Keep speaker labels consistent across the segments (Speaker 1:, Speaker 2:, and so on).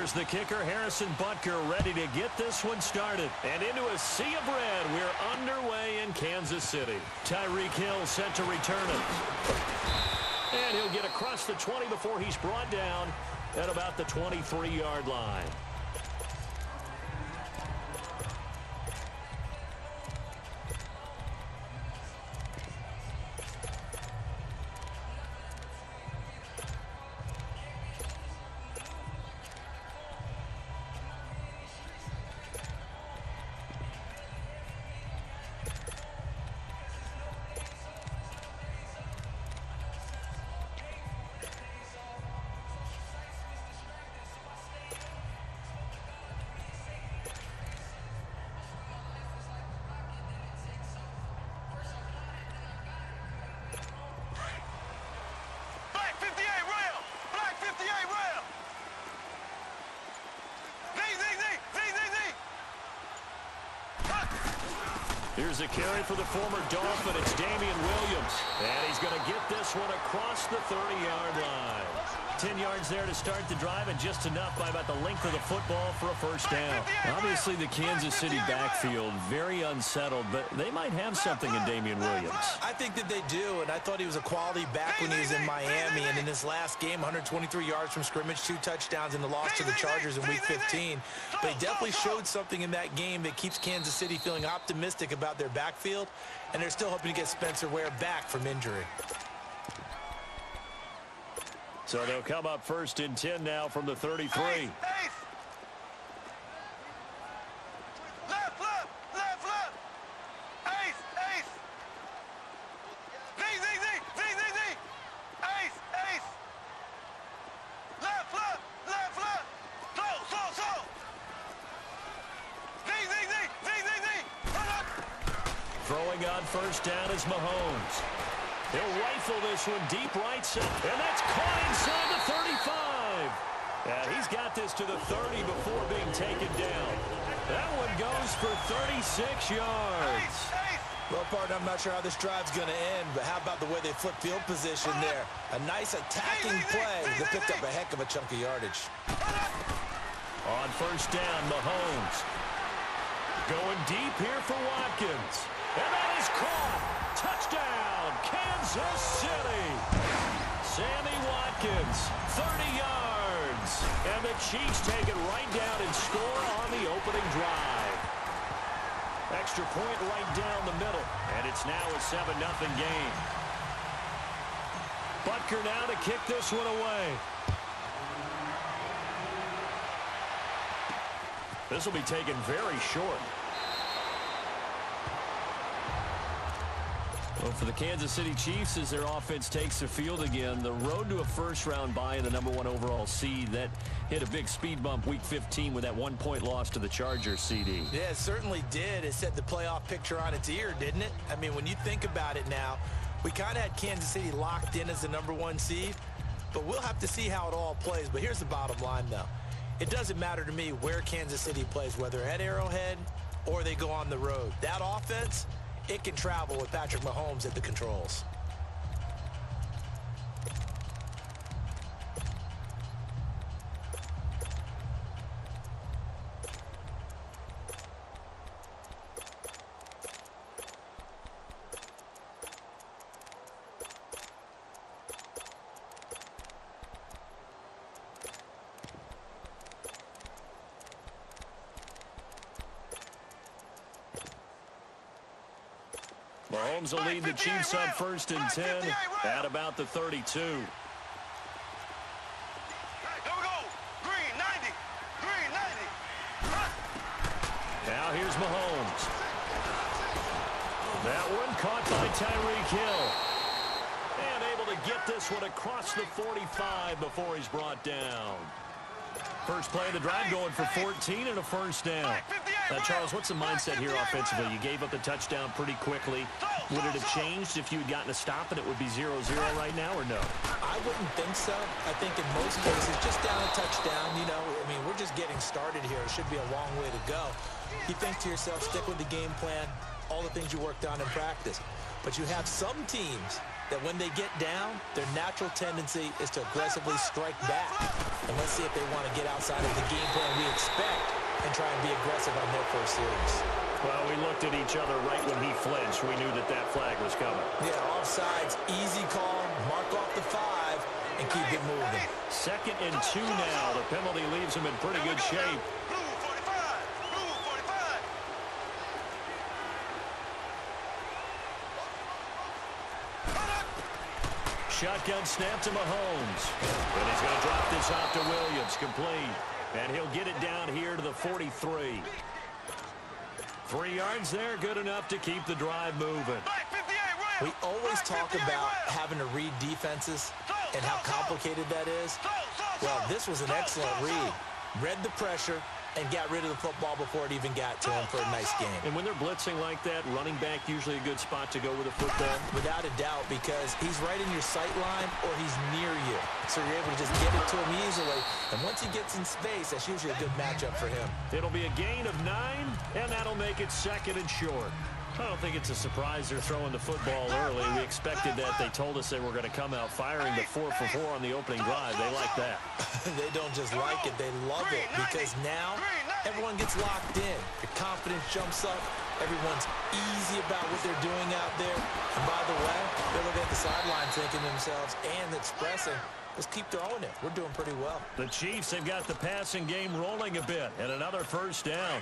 Speaker 1: Here's the kicker, Harrison Butker, ready to get this one started. And into a sea of red, we're underway in Kansas City. Tyreek Hill set to return it. And he'll get across the 20 before he's brought down at about the 23-yard line. Here's a carry for the former Dolphin. It's Damian Williams. And he's going to get this one across the 30-yard line. 10 yards there to start the drive, and just enough by about the length of the football for a first down. Obviously, the Kansas City backfield very unsettled, but they might have something in Damian Williams.
Speaker 2: I think that they do, and I thought he was a quality back when he was in Miami. And in this last game, 123 yards from scrimmage, 2 touchdowns in the loss to the Chargers in Week 15. But he definitely showed something in that game that keeps Kansas City feeling optimistic about their backfield, and they're still hoping to get Spencer Ware back from injury.
Speaker 1: So they'll come up first and 10 now from the 33. Throwing on first down is Mahomes. He'll rifle this one deep right side, and that's caught inside the 35. And he's got this to the 30 before being taken down. That one goes for 36 yards.
Speaker 2: Well, partner, I'm not sure how this drive's going to end, but how about the way they flip field position there? A nice attacking play that picked up a heck of a chunk of yardage.
Speaker 1: On first down, Mahomes. Going deep here for Watkins. And that is caught. Touchdown, Kansas City. Sammy Watkins, 30 yards. And the Chiefs take it right down and score on the opening drive. Extra point right down the middle. And it's now a 7-0 game. Butker now to kick this one away. This will be taken very short. Well, for the Kansas City Chiefs, as their offense takes the field again, the road to a first-round bye in the #1 overall seed, that hit a big speed bump Week 15 with that 1-point loss to the Chargers, CD.
Speaker 2: Yeah, it certainly did. It set the playoff picture on its ear, didn't it? I mean, when you think about it now, we kind of had Kansas City locked in as the #1 seed, but we'll have to see how it all plays. But here's the bottom line, though. It doesn't matter to me where Kansas City plays, whether at Arrowhead or they go on the road. That offense, it can travel with Patrick Mahomes at the controls.
Speaker 1: Mahomes will lead the Chiefs on first and 10 at about the 32. Now here's Mahomes. That one caught by Tyreek Hill. And able to get this one across the 45 before he's brought down. First play of the drive going for 14 and a first down. Charles, what's the mindset here offensively? You gave up the touchdown pretty quickly. Would it have changed if you had gotten a stop and it would be 0-0 right now, or no?
Speaker 2: I wouldn't think so. I think in most cases, just down a touchdown, you know, I mean, we're just getting started here. It should be a long way to go. You think to yourself, stick with the game plan, all the things you worked on in practice. But you have some teams that when they get down, their natural tendency is to aggressively strike back. And let's see if they want to get outside of the game plan we expect and try and be aggressive on their first series.
Speaker 1: Well, we looked at each other right when he flinched. We knew that that flag was coming.
Speaker 2: Yeah, offsides, easy call, mark off the 5, and keep it moving.
Speaker 1: 2nd and 2 now. The penalty leaves him in pretty good shape. Shotgun snap to Mahomes. And he's going to drop this off to Williams. Complete. And he'll get it down here to the 43. 3 yards there, good enough to keep the drive moving.
Speaker 2: We always talk about having to read defenses and how complicated that is. Well, this was an excellent read. Read the pressure and got rid of the football before it even got to him for a nice game.
Speaker 1: And when they're blitzing like that, running back usually a good spot to go with the football?
Speaker 2: Without a doubt, because he's right in your sight line or he's near you. So you're able to just get it to him easily. And once he gets in space, that's usually a good matchup for him.
Speaker 1: It'll be a gain of 9, and that'll make it 2nd and short. I don't think it's a surprise they're throwing the football early. We expected that. They told us they were going to come out firing the 4 for 4 on the opening drive. They like that.
Speaker 2: They don't just like it, they love it, because now everyone gets locked in. Your confidence jumps up. Everyone's easy about what they're doing out there. And by the way, they're looking at the sideline thinking to themselves and expressing, let's keep throwing it. We're doing pretty well.
Speaker 1: The Chiefs have got the passing game rolling a bit, and another first down.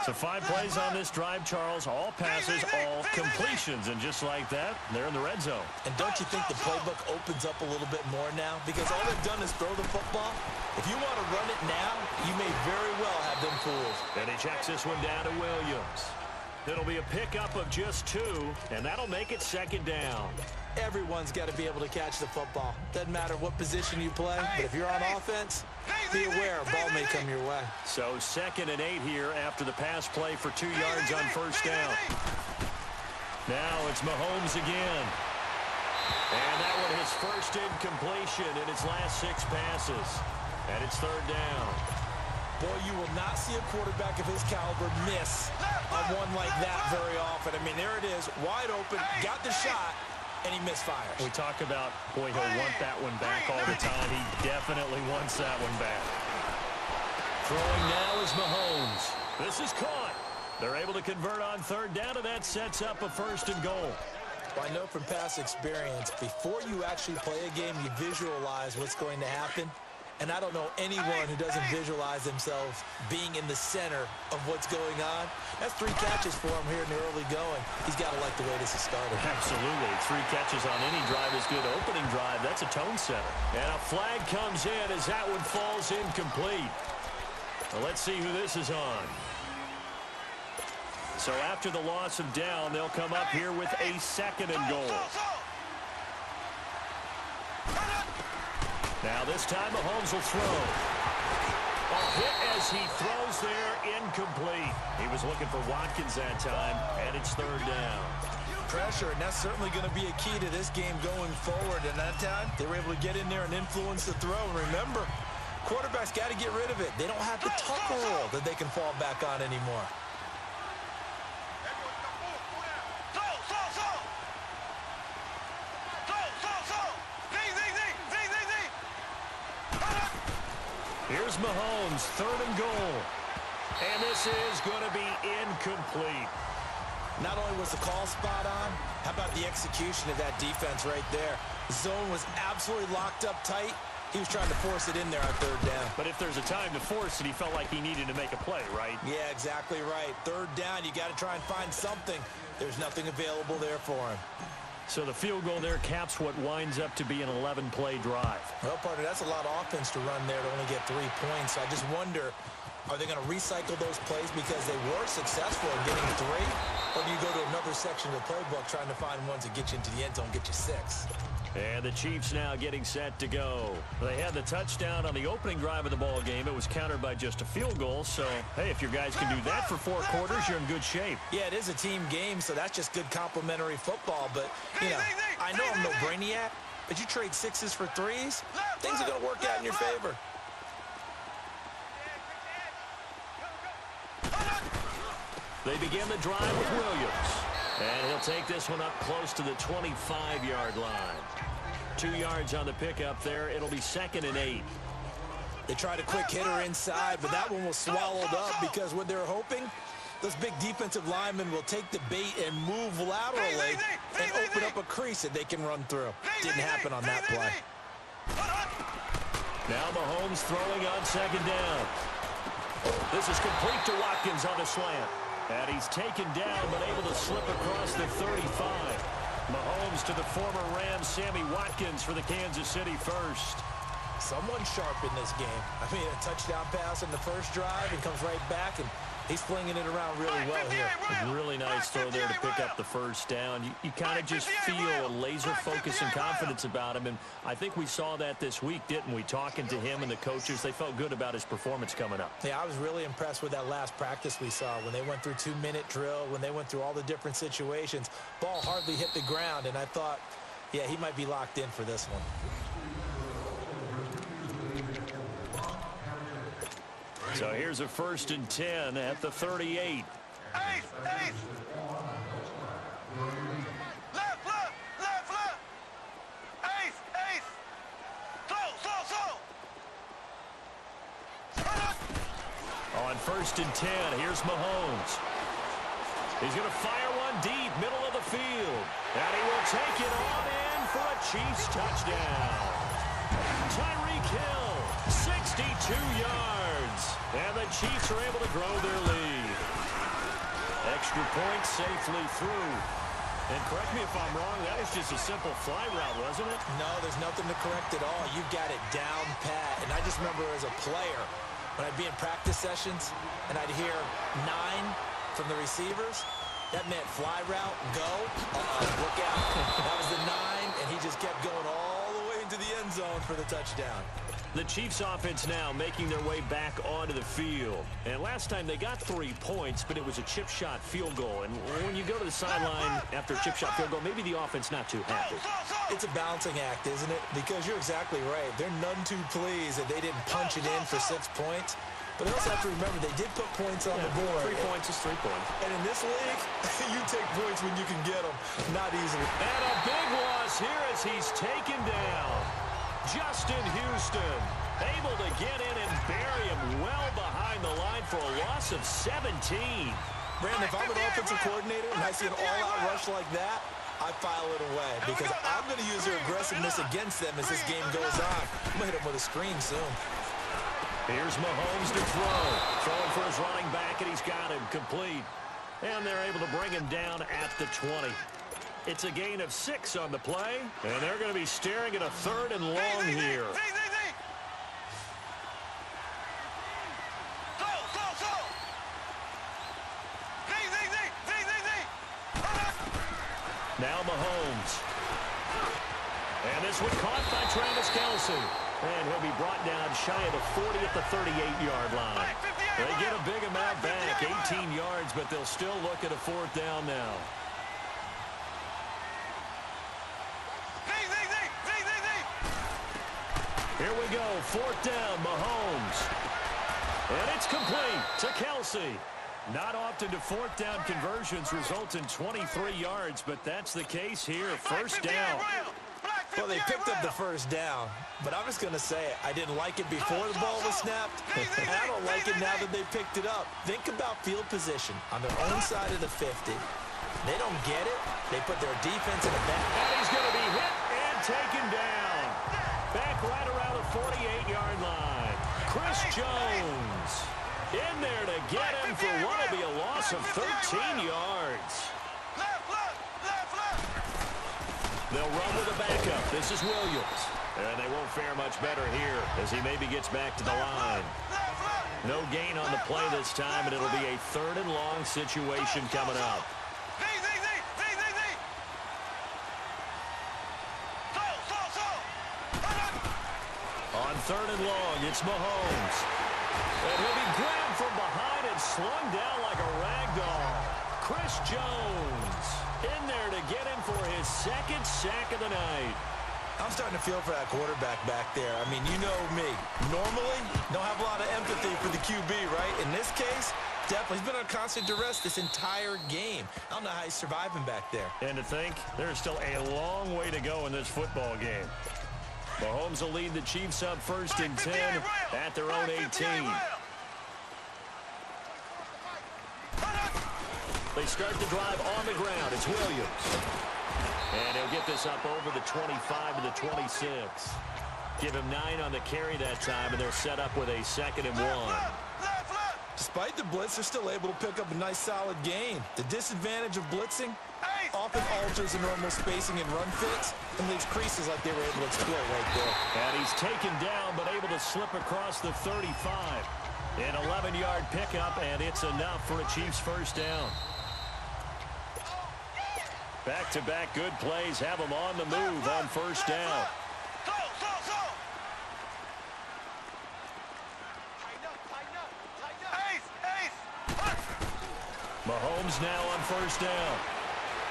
Speaker 1: So 5 plays on this drive, Charles. All passes, all completions. And just like that, they're in the red zone.
Speaker 2: And don't you think the playbook opens up a little bit more now? Because all they've done is throw the football. If you want to run it now, you may very well have them fooled.
Speaker 1: And he checks this one down to Williams. It'll be a pickup of just 2, and that'll make it 2nd down.
Speaker 2: Everyone's got to be able to catch the football. Doesn't matter what position you play, but if you're on offense, be aware a ball may come your way.
Speaker 1: So 2nd and 8 here after the pass play for 2 yards on first down. Now it's Mahomes again. And that one his first incompletion in his last 6 passes. And it's 3rd down.
Speaker 2: Boy, you will not see a quarterback of his caliber miss on one like that very often. I mean, there it is, wide open, got the shot, and he misfires.
Speaker 1: We talk about, boy, he'll want that one back all the time. He definitely wants that one back. Throwing now is Mahomes. This is caught. They're able to convert on 3rd down, and that sets up a 1st and goal.
Speaker 2: Well, I know from past experience, before you actually play a game, you visualize what's going to happen. And I don't know anyone who doesn't visualize themselves being in the center of what's going on. That's 3 catches for him here in the early going. He's got to like the way this has started.
Speaker 1: Absolutely. 3 catches on any drive is good. Opening drive, that's a tone setter. And a flag comes in as that one falls incomplete. Well, let's see who this is on. So after the loss of down, they'll come up here with a 2nd and goal. Now this time Mahomes will throw. A hit as he throws there, incomplete. He was looking for Watkins that time, and it's 3rd down.
Speaker 2: Pressure, and that's certainly going to be a key to this game going forward. And that time, they were able to get in there and influence the throw. And remember, quarterbacks got to get rid of it. They don't have the tucker roll that they can fall back on anymore.
Speaker 1: Here's Mahomes, 3rd and goal. And this is going to be incomplete.
Speaker 2: Not only was the call spot on, how about the execution of that defense right there? The zone was absolutely locked up tight. He was trying to force it in there on 3rd down.
Speaker 1: But if there's a time to force it, he felt like he needed to make a play, right?
Speaker 2: Yeah, exactly right. 3rd down, you got to try and find something. There's nothing available there for him.
Speaker 1: So the field goal there caps what winds up to be an 11-play drive.
Speaker 2: Well, partner, that's a lot of offense to run there to only get 3 points. So I just wonder, are they going to recycle those plays because they were successful in getting 3? Or do you go to another section of the playbook trying to find ones that get you into the end zone, get you 6?
Speaker 1: And the Chiefs now getting set to go. They had the touchdown on the opening drive of the ball game. It was countered by just a field goal. So, hey, if your guys can do that for 4 quarters, you're in good shape.
Speaker 2: Yeah, it is a team game, so that's just good complementary football. But, you know, I know I'm no brainiac, but you trade 6s for 3s, things are going to work out in your favor.
Speaker 1: They begin the drive with Williams. And he'll take this one up close to the 25-yard line. 2 yards on the pickup there. It'll be 2nd and 8.
Speaker 2: They tried a quick hitter inside, but that one was swallowed up because what they're hoping, those big defensive linemen will take the bait and move laterally and open up a crease that they can run through. Didn't happen on that play.
Speaker 1: Now Mahomes throwing on 2nd down. This is complete to Watkins on the slant. And he's taken down but able to slip across the 35. Mahomes to the former Rams, Sammy Watkins for the Kansas City first.
Speaker 2: Someone sharp in this game. I mean, a touchdown pass in the first drive and comes right back, and he's flinging it around really well here.
Speaker 1: A really nice throw there to pick up the first down. You kind of just feel a laser focus and confidence about him, and I think we saw that this week, didn't we? Talking to him and the coaches, they felt good about his performance coming up.
Speaker 2: Yeah, I was really impressed with that last practice we saw when they went through 2-minute drill, when they went through all the different situations. Ball hardly hit the ground, and I thought, yeah, he might be locked in for this one.
Speaker 1: So here's a 1st and 10 at the 38.
Speaker 3: Ace! Left! Ace! Slow!
Speaker 1: On 1st and 10, here's Mahomes. He's going to fire one deep, middle of the field. And he will take it on in for a Chiefs touchdown. Tyreek Hill, 62 yards. And the Chiefs are able to grow their lead. Extra point safely through. And correct me if I'm wrong, that was just a simple fly route, wasn't it?
Speaker 2: No, there's nothing to correct at all. You've got it down pat. And I just remember as a player, when I'd be in practice sessions and I'd hear 9 from the receivers, that meant fly route, go, look out. That was the 9, and he just kept going all the way into the end zone for the touchdown.
Speaker 1: The Chiefs offense now making their way back onto the field. And last time they got 3 points, but it was a chip shot field goal. And when you go to the sideline after a chip shot field goal, maybe the offense not too happy.
Speaker 2: It's a balancing act, isn't it? Because you're exactly right. They're none too pleased that they didn't punch it in for 6 points. But they also have to remember they did put points on the board.
Speaker 1: 3 points is 3 points.
Speaker 2: And in this league, you take points when you can get them, not easily.
Speaker 1: And a big loss here as he's taken down. Justin Houston able to get in and bury him well behind the line for a loss of 17.
Speaker 2: Brandon, if I'm an offensive coordinator and I see an all-out rush like that, I file it away because I'm going to use their aggressiveness against them as this game goes on. I'm going to hit them with a screen soon.
Speaker 1: Here's Mahomes to throw. Throwing for his running back, and he's got him complete. And they're able to bring him down at the 20. It's a gain of 6 on the play, and they're going to be staring at a 3rd and long here. Now Mahomes. And this one caught by Travis Kelce. And he'll be brought down shy of the 40 at the 38-yard line. They get a big amount back, 18 yards, but they'll still look at a 4th down now. Here we go, 4th down, Mahomes. And it's complete to Kelce. Not often do 4th down conversions result in 23 yards, but that's the case here, 1st down.
Speaker 2: Well, they picked up the 1st down, but I'm just going to say it. I didn't like it before the ball was snapped, and I don't like it now that they picked it up. Think about field position on their own side of the 50. They don't get it. They put their defense in the back.
Speaker 1: And he's going to be hit and taken down. Back right around the 48-yard line. Chris Jones in there to get him for what will be a loss of 13 yards. They'll run with a backup. This is Williams. And they won't fare much better here as he maybe gets back to the line. No gain on the play this time, and it'll be a 3rd and long situation coming up. On 3rd and long, it's Mahomes. And he'll be grabbed from behind and slung down like a rag doll. Chris Jones in there to get him for his 2nd sack of the night.
Speaker 2: I'm starting to feel for that quarterback back there. I mean, you know me. Normally, don't have a lot of empathy for the QB, right? In this case, Definitely. He's been on constant duress this entire game. I don't know how he's surviving back there.
Speaker 1: And to think, there's still a long way to go in this football game. Mahomes will lead the Chiefs up first and 10 at their own 18. They start the drive on the ground. It's Williams. And he'll get this up over the 25 to the 26. Give him 9 on the carry that time, and they're set up with a 2nd and 1.
Speaker 2: Despite the blitz, they're still able to pick up a nice, solid gain. The disadvantage of blitzing often alters the normal spacing and run fits and leaves creases like they were able to exploit right there.
Speaker 1: And he's taken down, but able to slip across the 35. An 11-yard pickup, and it's enough for a Chiefs first down. Back-to-back good plays have them on the move on first down. Mahomes now on first down.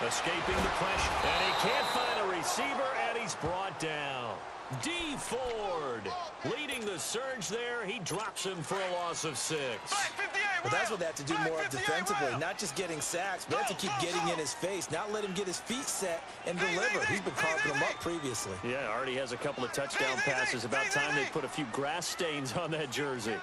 Speaker 1: Escaping the pressure, and he can't find a receiver, and he's brought down. D. Ford leading the surge there. He drops him for a loss of 6.
Speaker 2: Well, that's what they have to do more of defensively, not just getting sacks, but have to keep getting in his face, not let him get his feet set and deliver. He's been carving them up previously.
Speaker 1: Yeah, already has a couple of touchdown passes. About time they put a few grass stains on that jersey.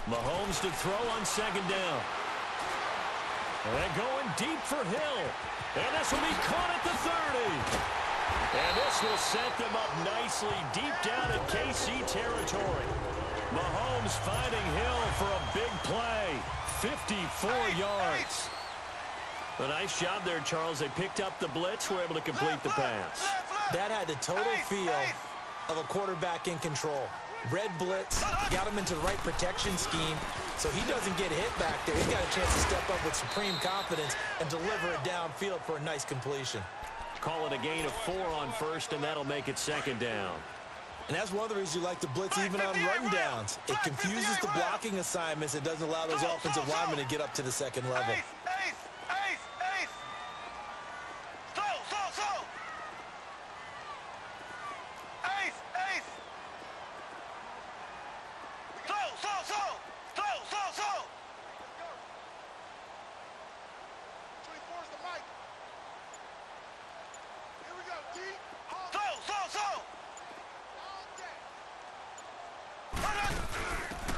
Speaker 1: Mahomes to throw on second down. And going deep for Hill. And this will be caught at the 30. And this will set them up nicely deep down in KC territory. Mahomes finding Hill for a big play. 54 yards. A nice job there, Charles. They picked up the blitz, were able to complete the pass.
Speaker 2: That had the total feel of a quarterback in control. Red blitz, got him into the right protection scheme, so he doesn't get hit back there. He's got a chance to step up with supreme confidence and deliver it downfield for a nice completion.
Speaker 1: Call it a gain of 4 on first, and that'll make it second down.
Speaker 2: And that's one of the reasons you like to blitz even on run downs. It confuses the blocking assignments. It doesn't allow those offensive linemen to get up to the second level.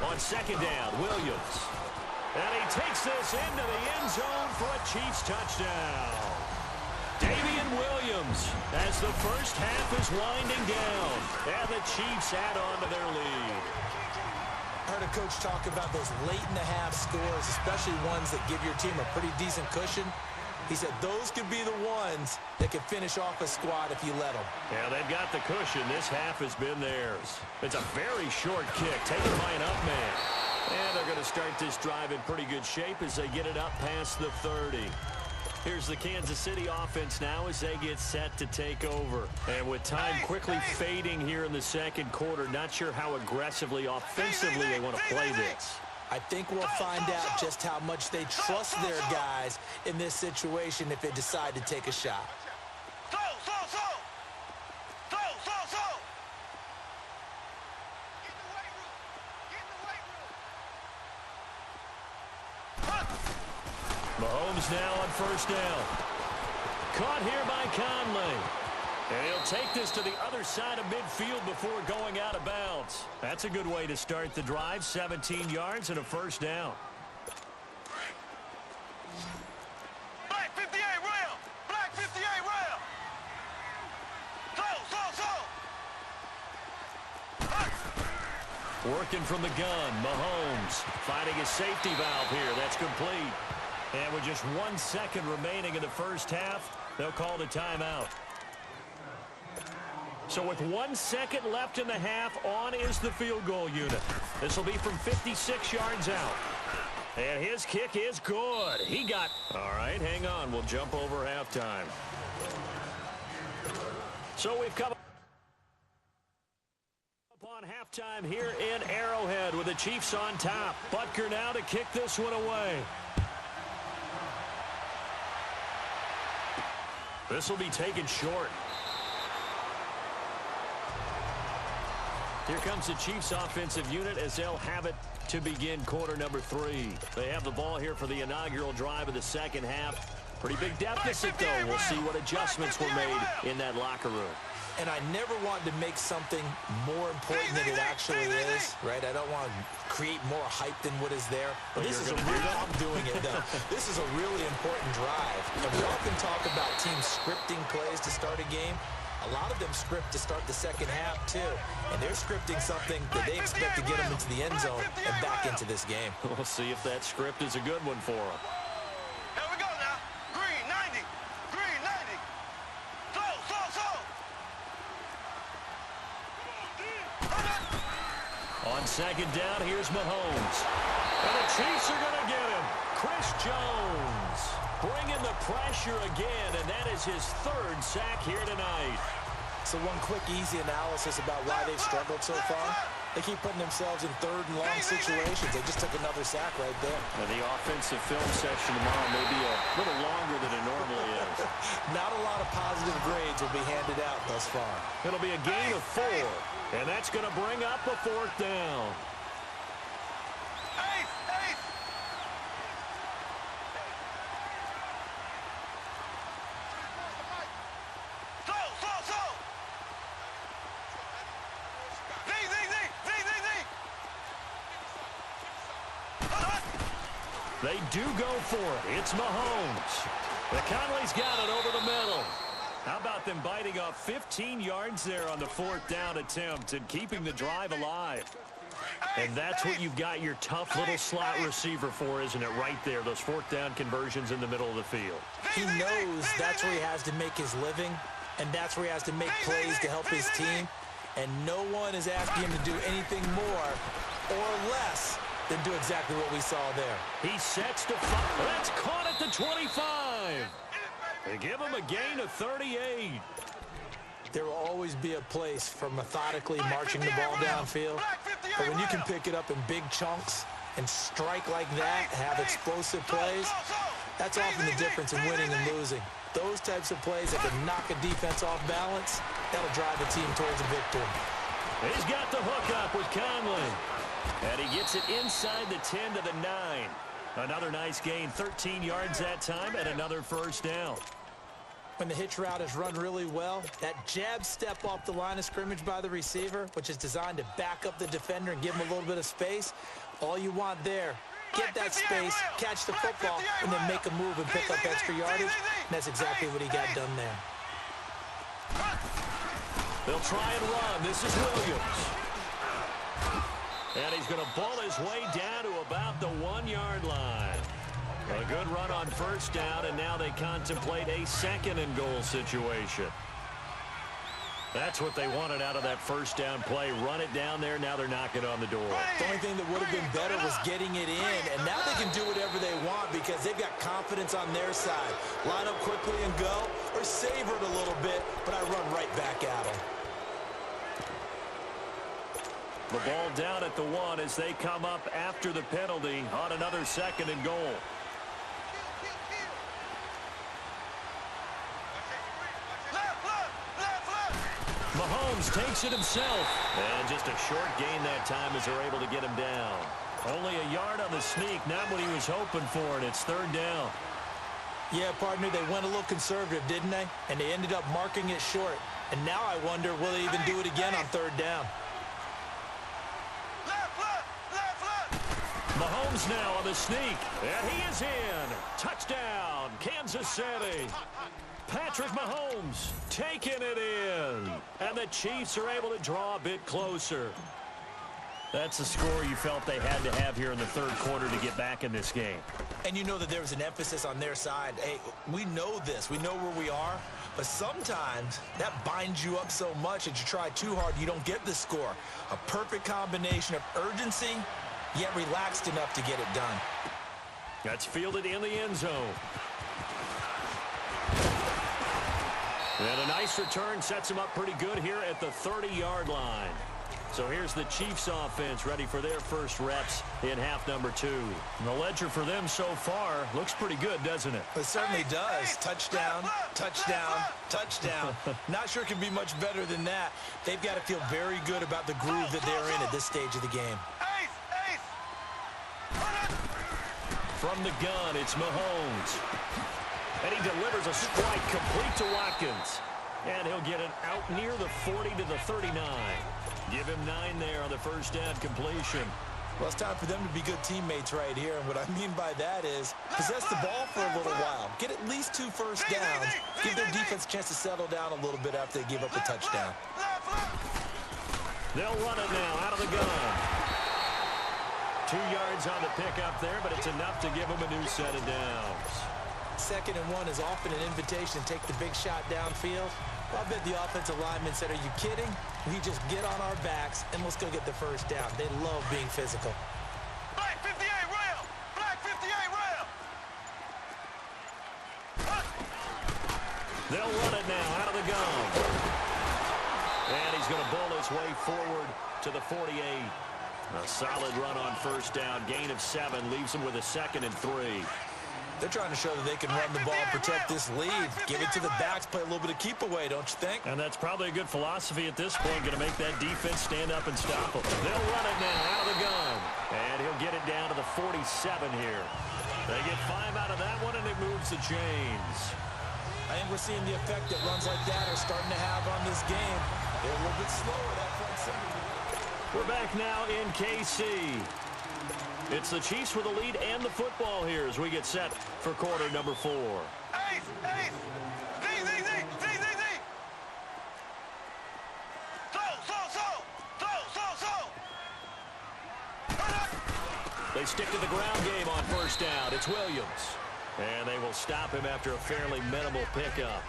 Speaker 1: On second down, Williams. And he takes this into the end zone for a Chiefs touchdown. Damian Williams as the first half is winding down. And the Chiefs add on to their lead.
Speaker 2: I heard a coach talk about those late-in-the-half scores, especially ones that give your team a pretty decent cushion. He said those could be the ones that could finish off a squad if you let them.
Speaker 1: Yeah, they've got the cushion. This half has been theirs. It's a very short kick taken by an up man. And they're going to start this drive in pretty good shape as they get it up past the 30. Here's the Kansas City offense now as they get set to take over. And with time quickly fading here in the second quarter, not sure how aggressively, offensively they want to play this.
Speaker 2: I think we'll find out just how much they trust their guys in this situation if they decide to take a shot.
Speaker 1: Mahomes now on first down. Caught here by Conley. And he'll take this to the other side of midfield before going out of bounds. That's a good way to start the drive. 17 yards and a first down.
Speaker 3: Black 58 rail! Black 58 rail!
Speaker 1: Working from the gun, Mahomes finding his safety valve here. That's complete. And with just 1 second remaining in the first half, they'll call the timeout. So with 1 second left in the half, on is the field goal unit. This will be from 56 yards out. And his kick is good. He got... All right, hang on. We'll jump over halftime. So we've come upon halftime here in Arrowhead with the Chiefs on top. Butker now to kick this one away. This will be taken short. Here comes the Chiefs offensive unit as they'll have it to begin quarter number 3. They have the ball here for the inaugural drive of the second half. Pretty big deficit, though. We'll see what adjustments were made in that locker room.
Speaker 2: And I never want to make something more important than it actually is, right? I don't want to create more hype than what is there. But this is a real, I'm doing it, though. This is a really important drive. And we often talk about teams scripting plays to start a game. A lot of them script to start the second half, too. And they're scripting something that they expect to get them into the end zone and back into this game.
Speaker 1: We'll see if that script is a good one for them.
Speaker 3: Here we go now. Green 90. Green 90. Slow, slow, slow.
Speaker 1: On second down, here's Mahomes. And the Chiefs are going to get him. Chris Jones bringing the pressure again, and that is his 3rd sack here tonight.
Speaker 2: So one quick, easy analysis about why they've struggled so far. They keep putting themselves in 3rd and long situations. They just took another sack right there.
Speaker 1: And the offensive film session tomorrow may be a little longer than it normally is.
Speaker 2: Not a lot of positive grades will be handed out thus far.
Speaker 1: It'll be a gain of 4, and that's going to bring up a 4th down. They do go for it. It's Mahomes. McConley's got it over the middle. How about them biting off 15 yards there on the 4th down attempt and keeping the drive alive? And that's what you've got your tough little slot receiver for, isn't it? Right there, those 4th down conversions in the middle of the field.
Speaker 2: He knows that's where he has to make his living, and that's where he has to make plays to help his team. And no one is asking him to do anything more or less than do exactly what we saw there.
Speaker 1: He sets to fire. That's caught at the 25. They give him a gain of 38.
Speaker 2: There will always be a place for methodically marching the ball downfield. But when you can pick it up in big chunks and strike like that, have explosive plays, that's often the difference in winning and losing. Those types of plays that can knock a defense off balance, that'll drive the team towards a victory.
Speaker 1: He's got the hook up with Conley. And he gets it inside the 10 to the 9. Another nice gain, 13 yards that time, and another 1st down.
Speaker 2: When the hitch route is run really well, that jab step off the line of scrimmage by the receiver, which is designed to back up the defender and give him a little bit of space, all you want there, get that space, catch the football, and then make a move and pick up extra yardage. And that's exactly what he got done there.
Speaker 1: They'll try and run. This is Williams. And he's going to ball his way down to about the 1-yard line. A good run on 1st down, and now they contemplate a 2nd and goal situation. That's what they wanted out of that 1st down play. Run it down there. Now they're knocking on the door.
Speaker 2: The only thing that would have been better was getting it in, and now they can do whatever they want because they've got confidence on their side. Line up quickly and go, or savor it a little bit, but I run right back at them.
Speaker 1: The ball down at the 1 as they come up after the penalty on another 2nd and goal. Mahomes takes it himself. And just a short gain that time as they're able to get him down. Only a yard on the sneak, not what he was hoping for, and it's 3rd down.
Speaker 2: Yeah, partner, they went a little conservative, didn't they? And they ended up marking it short. And now I wonder, will they even do it again on 3rd down?
Speaker 1: Mahomes now on the sneak, and he is in. Touchdown, Kansas City. Patrick Mahomes taking it in. And the Chiefs are able to draw a bit closer. That's the score you felt they had to have here in the 3rd quarter to get back in this game.
Speaker 2: And you know that there was an emphasis on their side. Hey, we know this. We know where we are. But sometimes that binds you up so much that you try too hard, you don't get the score. A perfect combination of urgency, yet relaxed enough to get it done.
Speaker 1: That's fielded in the end zone. And a nice return sets him up pretty good here at the 30-yard line. So here's the Chiefs offense ready for their first reps in half number 2. And the ledger for them so far looks pretty good, doesn't it?
Speaker 2: It certainly does. Touchdown, touchdown, touchdown. Not sure it can be much better than that. They've got to feel very good about the groove that they're in at this stage of the game.
Speaker 1: From the gun, it's Mahomes. And he delivers a strike complete to Watkins. And he'll get it out near the 40 to the 39. Give him 9 there on the first down completion.
Speaker 2: Well, it's time for them to be good teammates right here. And what I mean by that is possess the ball for a little while. Get at least 2 first downs. Give their defense a chance to settle down a little bit after they give up a touchdown.
Speaker 1: They'll run it now out of the gun. 2 yards on the pickup there, but it's enough to give them a new set of downs.
Speaker 2: 2nd and 1 is often an invitation to take the big shot downfield. Well, I bet the offensive lineman said, are you kidding? We just get on our backs and let's go get the first down. They love being physical.
Speaker 3: Black 58 rail! Black 58 rail!
Speaker 1: They'll run it now out of the gun. And he's going to bull his way forward to the 48. A solid run on first down. Gain of 7 leaves him with a 2nd and 3.
Speaker 2: They're trying to show that they can run the ball and protect this lead. Give it to the backs, play a little bit of keep away, don't you think?
Speaker 1: And that's probably a good philosophy at this point. Going to make that defense stand up and stop them. They'll run it now out of the gun. And he'll get it down to the 47 here. They get 5 out of that one, and it moves the chains.
Speaker 2: I think we're seeing the effect that runs like that are starting to have on this game. They're a little bit slower, that front seven.
Speaker 1: We're back now in KC. It's the Chiefs with the lead and the football here as we get set for quarter number 4.
Speaker 3: Ace! Ace! Z! Z! Z! Z! Z! Z! So!
Speaker 1: They stick to the ground game on first down. It's Williams. And they will stop him after a fairly minimal pickup.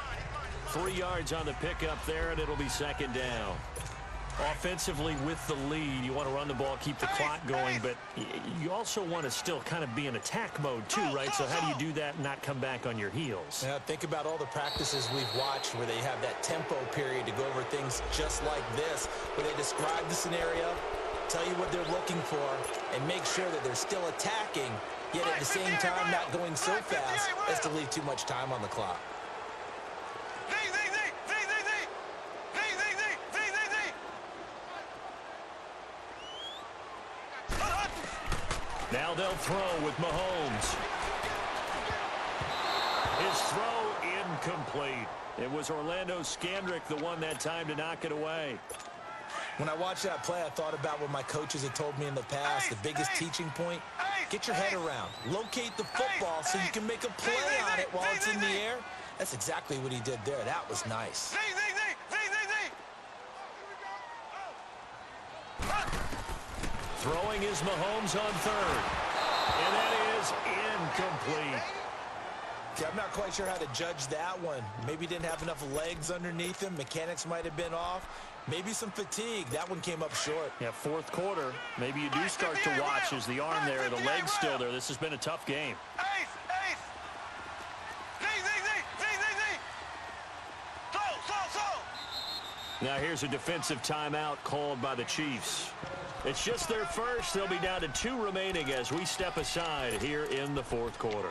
Speaker 1: 3 yards on the pickup there, and it'll be 2nd down. Offensively with the lead, you want to run the ball, keep the clock going, but you also want to still kind of be in attack mode too, right? So how do you do that and not come back on your heels?
Speaker 2: Yeah, think about all the practices we've watched where they have that tempo period to go over things just like this, where they describe the scenario, tell you what they're looking for, and make sure that they're still attacking, yet at the same time not going so fast as to leave too much time on the clock.
Speaker 1: Now they'll throw with Mahomes. His throw incomplete. It was Orlando Scandrick the one that time to knock it away.
Speaker 2: When I watched that play, I thought about what my coaches had told me in the past. The biggest teaching point, get your head around. Locate the football so you can make a play on it while it's in the air. That's exactly what he did there. That was nice.
Speaker 1: Throwing is Mahomes on 3rd. And that is incomplete.
Speaker 2: Yeah, I'm not quite sure how to judge that one. Maybe didn't have enough legs underneath him. Mechanics might have been off. Maybe some fatigue. That one came up short.
Speaker 1: Yeah, 4th quarter. Maybe you do start to watch as the arm there, the leg's still there. This has been a tough game. Now here's a defensive timeout called by the Chiefs. It's just their first. They'll be down to 2 remaining as we step aside here in the 4th quarter.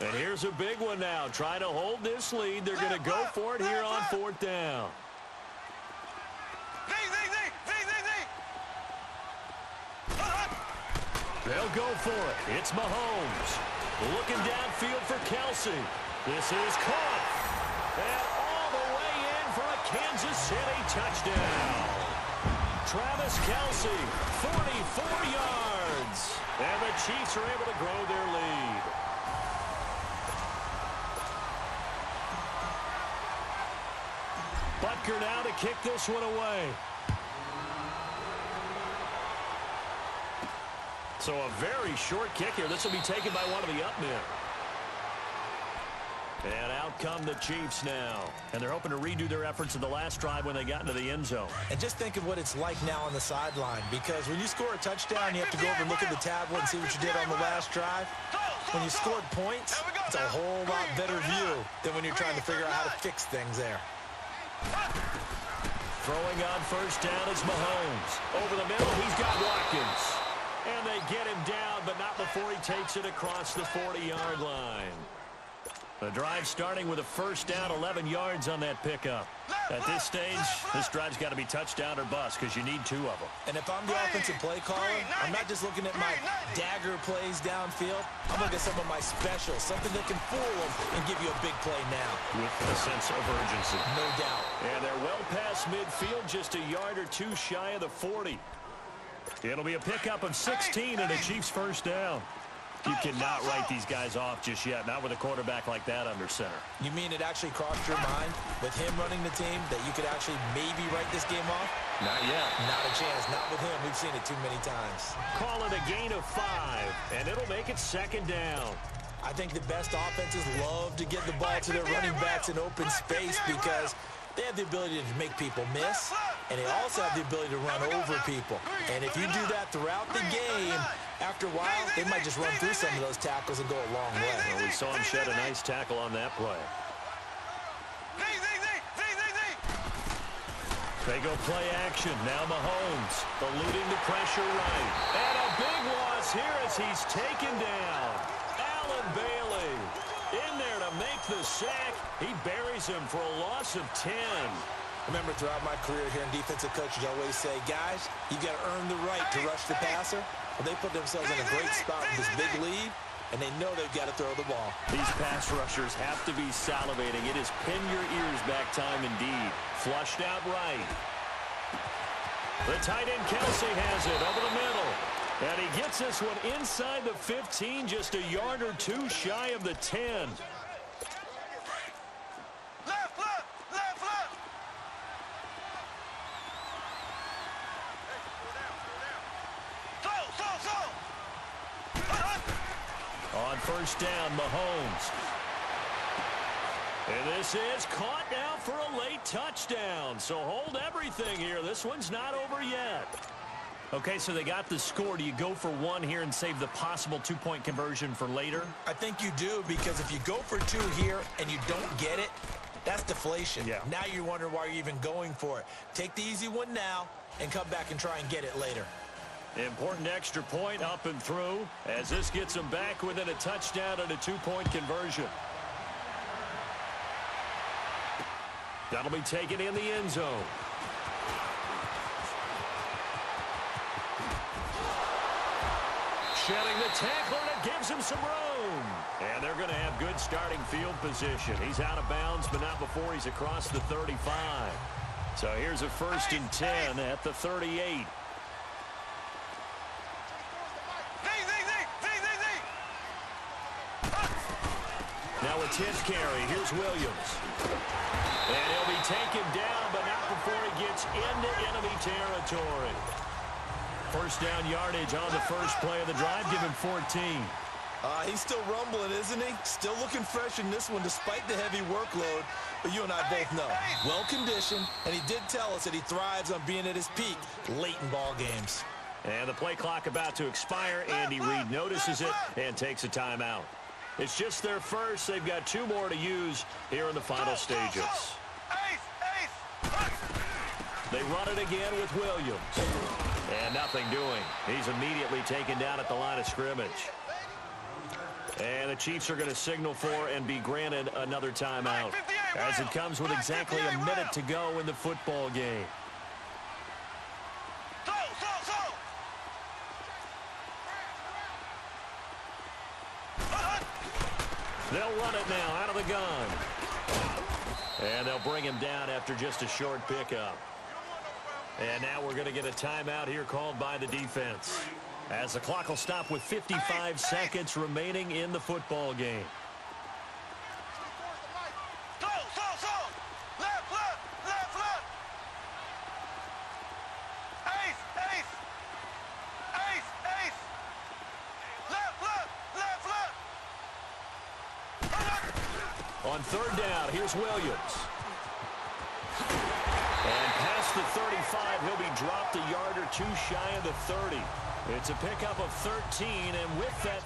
Speaker 1: And here's a big one now. Trying to hold this lead. They're going to go for it here on 4th down. They'll go for it. It's Mahomes. Looking downfield for Kelsey. This is caught. And all the way in for a Kansas City touchdown. Travis Kelsey, 44 yards. And the Chiefs are able to grow their lead. Butker now to kick this one away. So a very short kick here. This will be taken by one of the up men. And out come the Chiefs now. And they're hoping to redo their efforts in the last drive when they got into the end zone.
Speaker 2: And just think of what it's like now on the sideline. Because when you score a touchdown, you have to go over and look at the tablet and see what you did on the last drive. When you scored points, it's a whole lot better view than when you're trying to figure out how to fix things there.
Speaker 1: Throwing on first down is Mahomes. Over the middle, he's got Watkins. And they get him down, but not before he takes it across the 40-yard line. The drive starting with a first down, 11 yards on that pickup. At this stage, this drive's got to be touchdown or bust because you need two of them.
Speaker 2: And if I'm the offensive play caller, I'm not just looking at my dagger plays downfield. I'm looking at some of my specials, something that can fool them and give you a big play now.
Speaker 1: With a sense of urgency.
Speaker 2: No doubt.
Speaker 1: And they're well past midfield, just a yard or two shy of the 40. It'll be a pickup of 16 and a Chiefs first down. You cannot write these guys off just yet, not with a quarterback like that under center.
Speaker 2: You mean it actually crossed your mind with him running the team that you could actually maybe write this game off?
Speaker 1: Not yet.
Speaker 2: Not a chance. Not with him. We've seen it too many times.
Speaker 1: Call it a gain of 5, and it'll make it second down.
Speaker 2: I think the best offenses love to get the ball to their running backs in open space because they have the ability to make people miss, and they also have the ability to run over people. And if you do that throughout the game, after a while, they might just run through some of those tackles and go a long way.
Speaker 1: Well, we saw him shed a nice tackle on that play. They go play action. Now Mahomes eluding the pressure right. And a big loss here as he's taken down. Allen Bailey in there to make the sack. He buries him for a loss of 10.
Speaker 2: Remember, throughout my career here in defensive coaches, I always say, guys, you got to earn the right to rush the passer. Well, they put themselves in a great spot with this big lead, and they know they've got to throw the ball.
Speaker 1: These pass rushers have to be salivating. It is pin your ears back time indeed. Flushed out right. The tight end Kelsey has it over the middle. And he gets this one inside the 15, just a yard or two shy of the 10. On first down, Mahomes. And this is caught now for a late touchdown. So hold everything here. This one's not over yet. Okay, so they got the score. Do you go for one here and save the possible two-point conversion for later?
Speaker 2: I think you do, because if you go for two here and you don't get it, that's deflation.
Speaker 1: Yeah.
Speaker 2: Now you're wondering why you're even going for it. Take the easy one now and come back and try and get it later.
Speaker 1: Important extra point up and through as this gets them back within a touchdown and a two-point conversion. That'll be taken in the end zone. Shedding the tackler, and it gives him some room. And they're going to have good starting field position. He's out of bounds, but not before he's across the 35. So here's a 1st and 10 at the 38. Now it's his carry. Here's Williams. And he'll be taken down, but not before he gets into enemy territory. First down yardage on the first play of the drive. Give him 14.
Speaker 2: He's still rumbling, isn't he? Still looking fresh in this one despite the heavy workload. But you and I both know, well-conditioned, and he did tell us that he thrives on being at his peak late in ball games.
Speaker 1: And the play clock about to expire. Andy Reid notices it and takes a timeout. It's just their first. They've got 2 more to use here in the final stages. They run it again with Williams. And nothing doing. He's immediately taken down at the line of scrimmage. And the Chiefs are going to signal for and be granted another timeout, as it comes with exactly a minute to go in the football game. They'll run it now out of the gun. And they'll bring him down after just a short pickup. And now we're going to get a timeout here called by the defense, as the clock will stop with 55 seconds remaining in the football game. On third down, here's Williams. And past the 35, he'll be dropped a yard or two shy of the 30. It's a pickup of 13, and with that